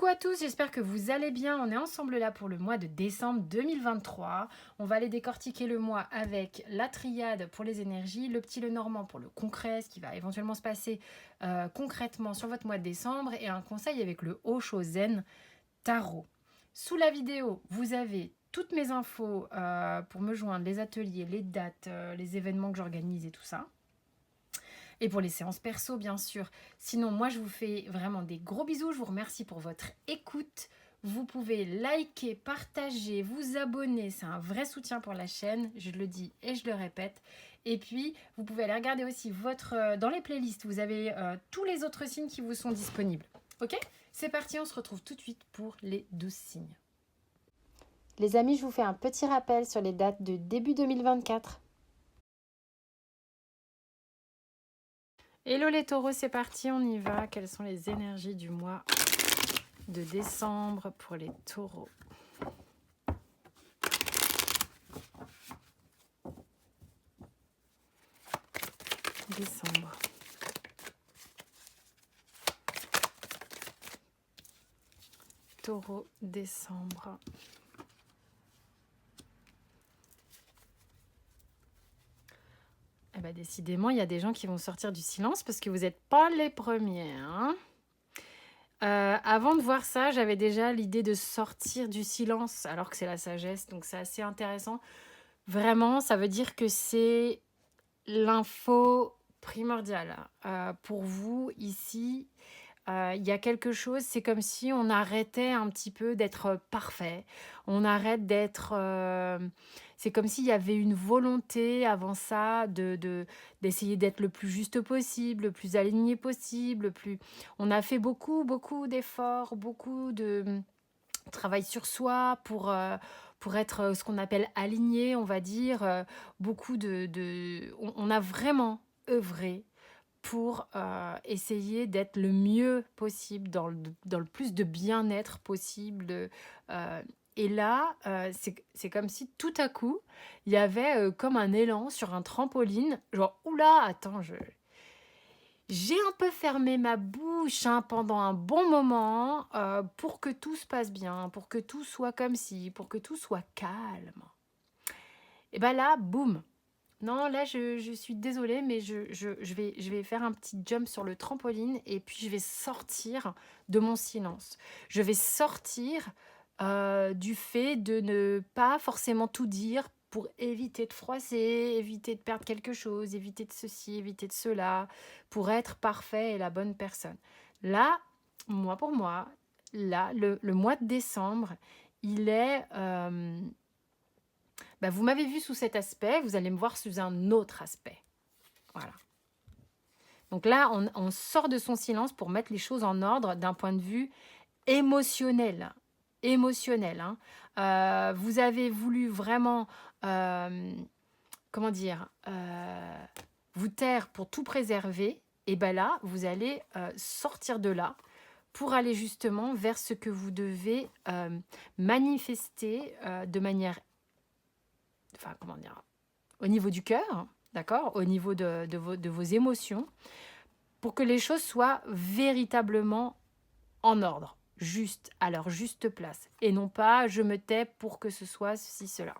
Coucou à tous, j'espère que vous allez bien. On est ensemble là pour le mois de décembre 2023. On va aller décortiquer le mois avec la triade pour les énergies, le petit Lenormand pour le concret, ce qui va éventuellement se passer concrètement sur votre mois de décembre et un conseil avec le Osho Zen Tarot. Sous la vidéo, vous avez toutes mes infos pour me joindre, les ateliers, les dates, les événements que j'organise et tout ça. Et pour les séances perso, bien sûr. Sinon, moi, je vous fais vraiment des gros bisous. Je vous remercie pour votre écoute. Vous pouvez liker, partager, vous abonner. C'est un vrai soutien pour la chaîne. Je le dis et je le répète. Et puis, vous pouvez aller regarder aussi dans les playlists. Vous avez tous les autres signes qui vous sont disponibles. Ok ? C'est parti, on se retrouve tout de suite pour les 12 signes. Les amis, je vous fais un petit rappel sur les dates de début 2024. Hello les taureaux, c'est parti, on y va. Quelles sont les énergies du mois de décembre pour les taureaux? Décembre. Taureau, décembre. Eh ben, décidément, il y a des gens qui vont sortir du silence parce que vous n'êtes pas les premiers. Hein. Avant de voir ça, j'avais déjà l'idée de sortir du silence alors que c'est la sagesse, donc c'est assez intéressant. Vraiment, ça veut dire que c'est l'info primordiale pour vous ici. Il y a quelque chose, c'est comme si on arrêtait un petit peu d'être parfait. On arrête d'être... c'est comme s'il y avait une volonté avant ça d'essayer d'être le plus juste possible, le plus aligné possible. On a fait beaucoup d'efforts, beaucoup de travail sur soi pour être ce qu'on appelle aligné, on va dire. On a vraiment œuvré pour essayer d'être le mieux possible, dans le plus de bien-être possible. Et là, c'est comme si tout à coup, il y avait comme un élan sur un trampoline, genre, oula, attends, j'ai un peu fermé ma bouche pendant un bon moment pour que tout se passe bien, pour que tout soit comme ci, pour que tout soit calme. Et bien là, boum, non, là, je suis désolée, mais je vais faire un petit jump sur le trampoline et puis je vais sortir de mon silence. Je vais sortir du fait de ne pas forcément tout dire pour éviter de froisser, éviter de perdre quelque chose, éviter de ceci, éviter de cela, pour être parfait et la bonne personne. Là, pour moi, là, le mois de décembre, il est... vous m'avez vu sous cet aspect, vous allez me voir sous un autre aspect. Voilà. Donc là, on sort de son silence pour mettre les choses en ordre d'un point de vue émotionnel. Hein. Vous avez voulu vraiment, vous taire pour tout préserver. Et bien là, vous allez sortir de là pour aller justement vers ce que vous devez manifester de manière au niveau du cœur, d'accord, au niveau de vos émotions, pour que les choses soient véritablement en ordre, juste, à leur juste place, et non pas je me tais pour que ce soit ceci, cela.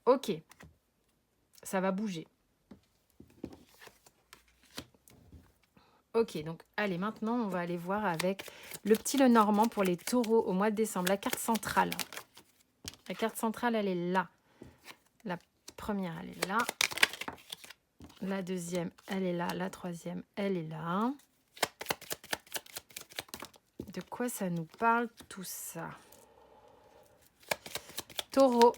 Ok, ça va bouger. Ok, donc allez, maintenant on va aller voir avec le petit Lenormand pour les taureaux au mois de décembre, la carte centrale. La carte centrale, elle est là. La première, elle est là. La deuxième, elle est là. La troisième, elle est là. De quoi ça nous parle tout ça? Taureau.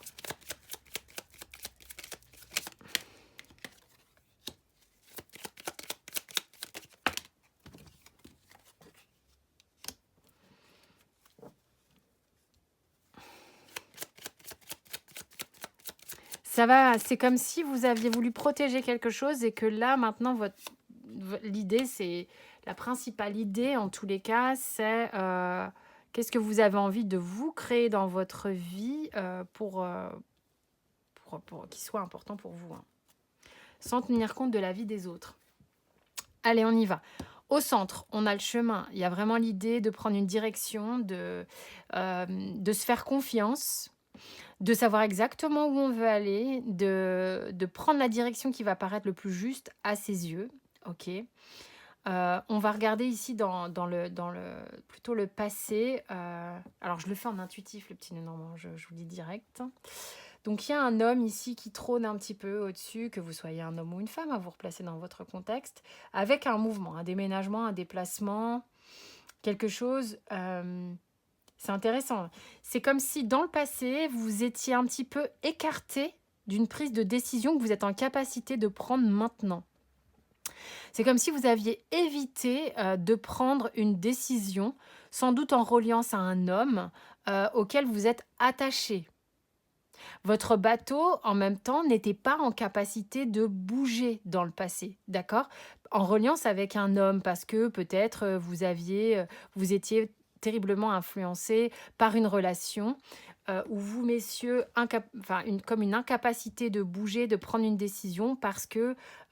Ça va, c'est comme si vous aviez voulu protéger quelque chose et que là, maintenant, l'idée, c'est... La principale idée, en tous les cas, c'est qu'est-ce que vous avez envie de vous créer dans votre vie pour qu'il soit important pour vous, hein, sans tenir compte de la vie des autres. Allez, on y va. Au centre, on a le chemin. Il y a vraiment l'idée de prendre une direction, de se faire confiance, de savoir exactement où on veut aller, de prendre la direction qui va paraître le plus juste à ses yeux. OK. On va regarder ici dans le plutôt le passé, alors je le fais en intuitif, le petit Lenormand, je vous le dis direct. Donc il y a un homme ici qui trône un petit peu au-dessus, que vous soyez un homme ou une femme, à vous replacer dans votre contexte, avec un mouvement, un déménagement, un déplacement, quelque chose. C'est intéressant. C'est comme si dans le passé, vous étiez un petit peu écarté d'une prise de décision que vous êtes en capacité de prendre maintenant. C'est comme si vous aviez évité de prendre une décision, sans doute en reliance à un homme auquel vous êtes attaché. Votre bateau, en même temps, n'était pas en capacité de bouger dans le passé, d'accord? En reliance avec un homme, parce que peut-être vous étiez terriblement influencé par une relation où vous, messieurs, comme une incapacité de bouger, de prendre une décision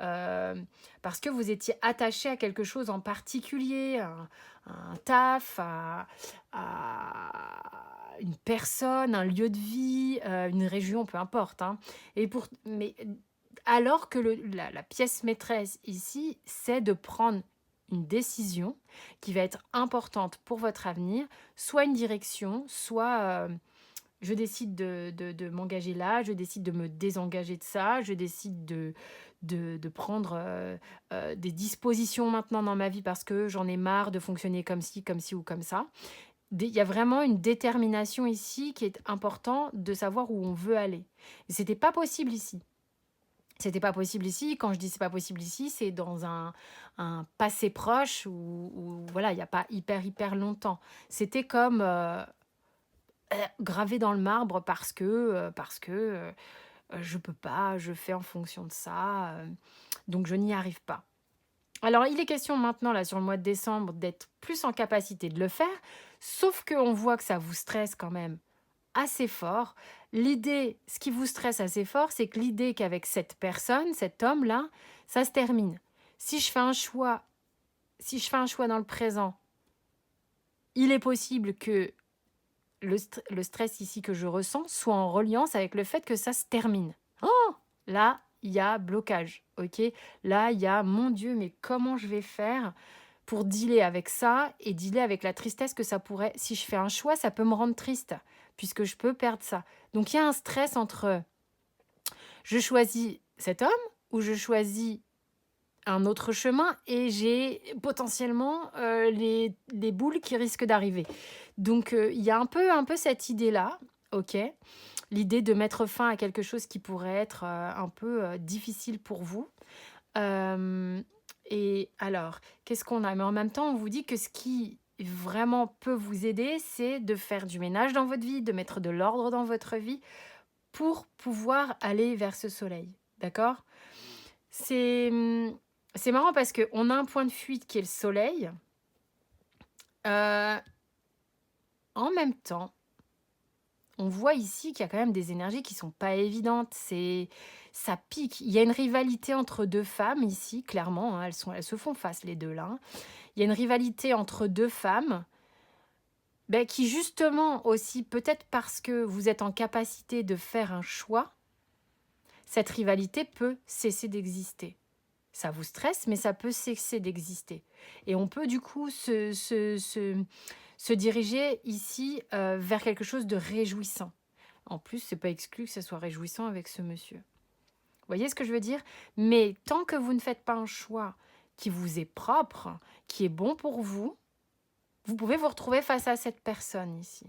euh, parce que vous étiez attaché à quelque chose en particulier, un taf, à une personne, un lieu de vie, une région, peu importe, hein. Mais alors que la pièce maîtresse ici, c'est de prendre une décision qui va être importante pour votre avenir, soit une direction, soit je décide de m'engager là, je décide de me désengager de ça, je décide de prendre des dispositions maintenant dans ma vie parce que j'en ai marre de fonctionner comme ci ou comme ça. Il y a vraiment une détermination ici qui est important de savoir où on veut aller. Et c'était pas possible ici. C'était pas possible ici. Quand je dis c'est pas possible ici, c'est dans un passé proche où voilà, il n'y a pas hyper longtemps. C'était comme gravé dans le marbre parce que je peux pas, je fais en fonction de ça, donc je n'y arrive pas. Alors, il est question maintenant, là, sur le mois de décembre, d'être plus en capacité de le faire, sauf qu'on voit que ça vous stresse quand même assez fort. L'idée, ce qui vous stresse assez fort, c'est que l'idée qu'avec cette personne, cet homme-là, ça se termine. Si je fais un choix, si je fais un choix dans le présent, il est possible que le stress ici que je ressens soit en reliance avec le fait que ça se termine. Oh, là, il y a blocage, ok? Là, il y a, mon Dieu, mais comment je vais faire pour dealer avec ça et dealer avec la tristesse que ça pourrait... Si je fais un choix, ça peut me rendre triste, puisque je peux perdre ça. Donc, il y a un stress entre je choisis cet homme ou je choisis un autre chemin et j'ai potentiellement les boules qui risquent d'arriver. Donc, il y a un peu cette idée-là, ok? L'idée de mettre fin à quelque chose qui pourrait être un peu difficile pour vous. Euh, et alors, qu'est-ce qu'on a? Mais en même temps, on vous dit que ce qui vraiment peut vous aider, c'est de faire du ménage dans votre vie, de mettre de l'ordre dans votre vie pour pouvoir aller vers ce soleil. D'accord? C'est c'est marrant parce qu'on a un point de fuite qui est le soleil. Euh, En même temps, on voit ici qu'il y a quand même des énergies qui sont pas évidentes. Ça pique. Il y a une rivalité entre deux femmes ici, clairement, hein, elles se font face les deux là, hein. Il y a une rivalité entre deux femmes qui justement aussi, peut-être parce que vous êtes en capacité de faire un choix, cette rivalité peut cesser d'exister. Ça vous stresse, mais ça peut cesser d'exister. Et on peut du coup se diriger ici vers quelque chose de réjouissant. En plus, c'est pas exclu que ça soit réjouissant avec ce monsieur. Vous voyez ce que je veux dire? Mais tant que vous ne faites pas un choix qui vous est propre, qui est bon pour vous, vous pouvez vous retrouver face à cette personne ici.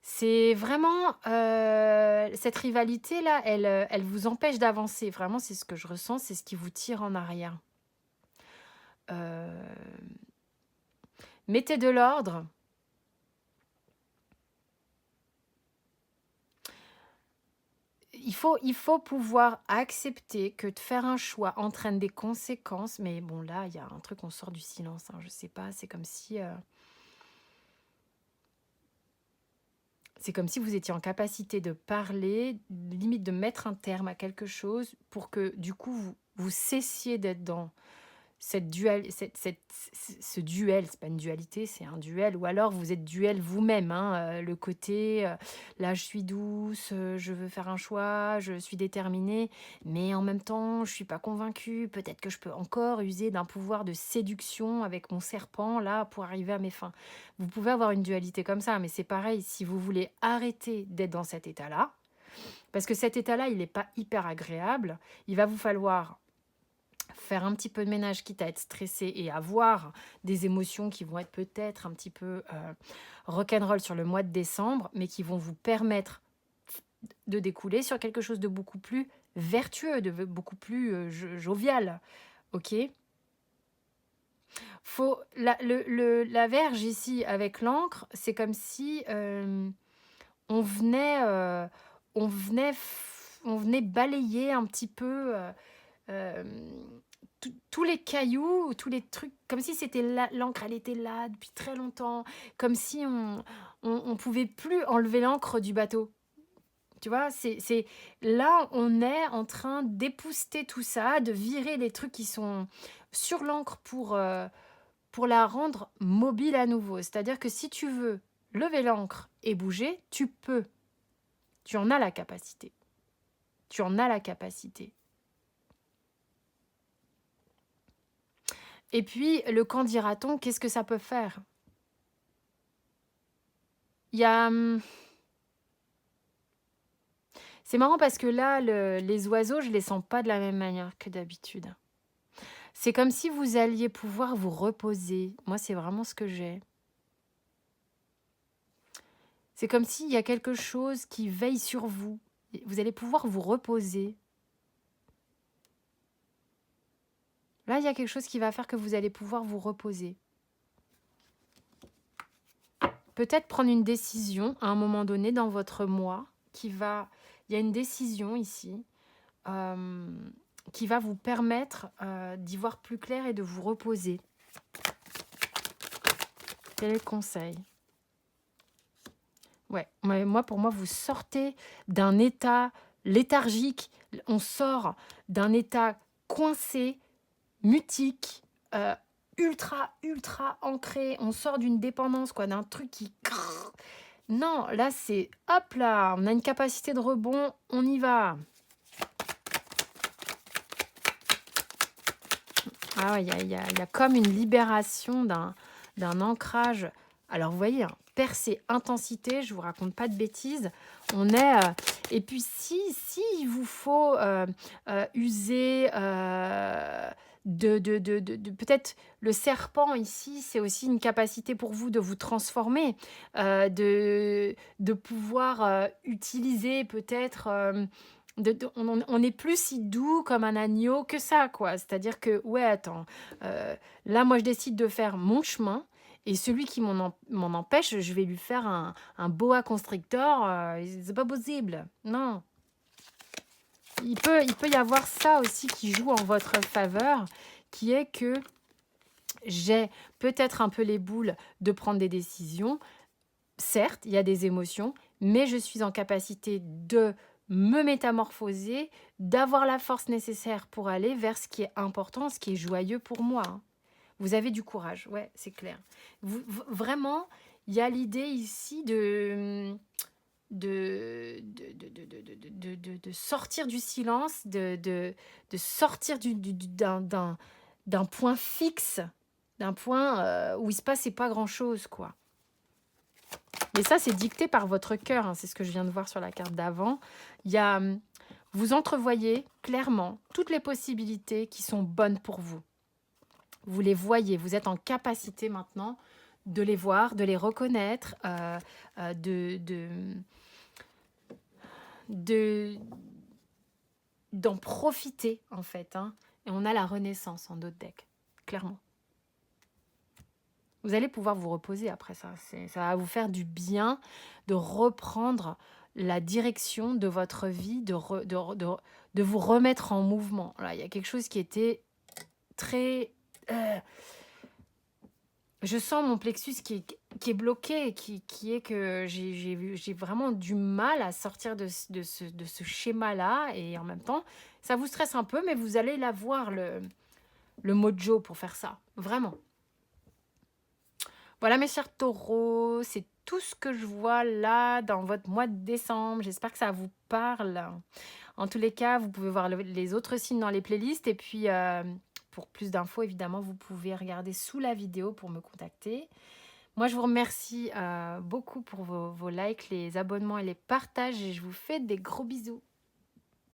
C'est vraiment cette rivalité-là, elle vous empêche d'avancer. Vraiment, c'est ce que je ressens, c'est ce qui vous tire en arrière. Euh, Mettez de l'ordre. Il faut pouvoir accepter que de faire un choix entraîne des conséquences. Mais bon, là, il y a un truc, on sort du silence, hein, je sais pas, c'est comme si... c'est comme si vous étiez en capacité de parler, limite de mettre un terme à quelque chose pour que du coup vous cessiez d'être dans ce duel, c'est pas une dualité, c'est un duel, ou alors vous êtes duel vous-même, hein, le côté là je suis douce, je veux faire un choix, je suis déterminée, mais en même temps je suis pas convaincue, peut-être que je peux encore user d'un pouvoir de séduction avec mon serpent là pour arriver à mes fins. Vous pouvez avoir une dualité comme ça, mais c'est pareil, si vous voulez arrêter d'être dans cet état-là, parce que cet état-là il n'est pas hyper agréable, il va vous falloir faire un petit peu de ménage, quitte à être stressé et avoir des émotions qui vont être peut-être un petit peu rock'n'roll sur le mois de décembre, mais qui vont vous permettre de découler sur quelque chose de beaucoup plus vertueux, de beaucoup plus jovial. Ok. La verge ici avec l'encre, c'est comme si on venait, on venait, on venait balayer un petit peu euh, tous les cailloux, tous les trucs, comme si c'était l'encre, elle était là depuis très longtemps, comme si on pouvait plus enlever l'encre du bateau. Tu vois, là, on est en train d'épousseter tout ça, de virer les trucs qui sont sur l'encre pour la rendre mobile à nouveau. C'est-à-dire que si tu veux lever l'encre et bouger, tu peux. Tu en as la capacité. Tu en as la capacité. Et puis, le qu'en dira-t-on, qu'est-ce que ça peut faire? Il y a... C'est marrant parce que là, les oiseaux, je les sens pas de la même manière que d'habitude. C'est comme si vous alliez pouvoir vous reposer. Moi, c'est vraiment ce que j'ai. C'est comme s'il y a quelque chose qui veille sur vous. Vous allez pouvoir vous reposer. Là, il y a quelque chose qui va faire que vous allez pouvoir vous reposer. Peut-être prendre une décision à un moment donné dans votre mois qui va... Il y a une décision ici qui va vous permettre d'y voir plus clair et de vous reposer. Quel est le conseil? Ouais, pour moi, vous sortez d'un état léthargique, on sort d'un état coincé, mutique, ultra ancré, on sort d'une dépendance, quoi, d'un truc qui... Non, là, c'est hop là, on a une capacité de rebond, on y va. Ah ouais, il y a comme une libération d'un ancrage. Alors, vous voyez, hein, percée, intensité, je vous raconte pas de bêtises. On est... et puis, si il vous faut user peut-être le serpent ici, c'est aussi une capacité pour vous de vous transformer, de pouvoir utiliser peut-être... on n'est plus si doux comme un agneau que ça, quoi. C'est-à-dire que, ouais, attends, là, moi, je décide de faire mon chemin, et celui qui m'en empêche, je vais lui faire un boa constrictor. C'est pas possible. Non. Il peut y avoir ça aussi qui joue en votre faveur, qui est que j'ai peut-être un peu les boules de prendre des décisions. Certes, il y a des émotions, mais je suis en capacité de me métamorphoser, d'avoir la force nécessaire pour aller vers ce qui est important, ce qui est joyeux pour moi. Hein. Vous avez du courage, ouais, c'est clair. Vraiment, il y a l'idée ici de sortir du silence, de sortir d'un point fixe, d'un point où il se passait pas grand-chose, quoi. Mais ça, c'est dicté par votre cœur, hein, c'est ce que je viens de voir sur la carte d'avant. Il y a, vous entrevoyez clairement toutes les possibilités qui sont bonnes pour vous. Vous les voyez, vous êtes en capacité maintenant de les voir, de les reconnaître, d'en profiter en fait. Hein. Et on a la renaissance en d'autres decks, clairement. Vous allez pouvoir vous reposer après ça. Ça va vous faire du bien de reprendre la direction de votre vie, de vous remettre en mouvement. Là, il y a quelque chose qui était très... je sens mon plexus qui est bloqué, qui est que j'ai vraiment du mal à sortir de ce schéma-là et en même temps, ça vous stresse un peu, mais vous allez l'avoir le mojo pour faire ça, vraiment. Voilà mes chers taureaux, c'est tout ce que je vois là dans votre mois de décembre. J'espère que ça vous parle. En tous les cas, vous pouvez voir les autres signes dans les playlists et puis pour plus d'infos, évidemment, vous pouvez regarder sous la vidéo pour me contacter. Moi, je vous remercie beaucoup pour vos likes, les abonnements et les partages et je vous fais des gros bisous.